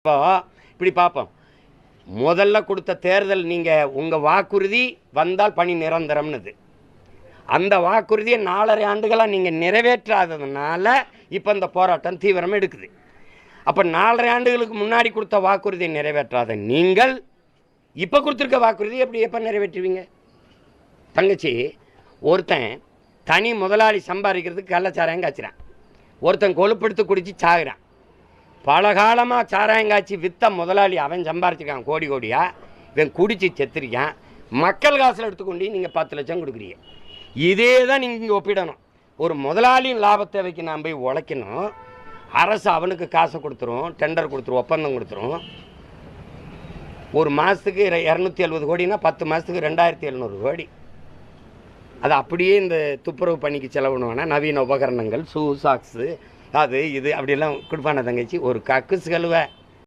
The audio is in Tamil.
இப்போ இப்படி பார்ப்போம். முதல்ல கொடுத்த தேர்தல் நீங்கள் உங்கள் வாக்குறுதி வந்தால் பணி நிரந்தரம்னுது. அந்த வாக்குறுதியை 4.5 ஆண்டுகளாக நீங்கள் நிறைவேற்றாததுனால இப்போ இந்த போராட்டம் தீவிரம் எடுக்குது. அப்போ 4.5 ஆண்டுகளுக்கு முன்னாடி கொடுத்த வாக்குறுதியை நிறைவேற்றாத நீங்கள் இப்போ கொடுத்துருக்க வாக்குறுதி எப்போ நிறைவேற்றுவீங்க? தங்கச்சி, ஒருத்தன் தனி முதலாளி சம்பாதிக்கிறதுக்கு கள்ளச்சாராயம் காய்ச்சிறான், ஒருத்தன் கொழுப்படுத்து குடித்து சாகுறான். பல காலமாக சாராயங்காய்ச்சி விற்ற முதலாளி அவன் சம்பாரிச்சிருக்கான் கோடி கோடியாக, இவன் குடித்து செத்துருக்கான். மக்கள் காசில் எடுத்துக்கொண்டு நீங்கள் 10 லட்சம் கொடுக்குறீங்க. இதே தான் நீங்கள் இங்கே ஒப்பிடணும். ஒரு முதலாளியின் லாப தேவைக்கு நான் போய் உழைக்கணும், அரசு அவனுக்கு காசை கொடுத்துரும், டெண்டர் கொடுத்துரும், ஒப்பந்தம் கொடுத்துரும். ஒரு மாதத்துக்கு 270 கோடினா 10 மாதத்துக்கு 2700 கோடி. அது அப்படியே இந்த துப்புரவு பணிக்கு செலவுணுவானா, நவீன உபகரணங்கள், ஷூ சாக்ஸு, அது இது அப்படிலாம் கொடுப்பான தங்கச்சி. ஒரு கக்குஸ் கழுவை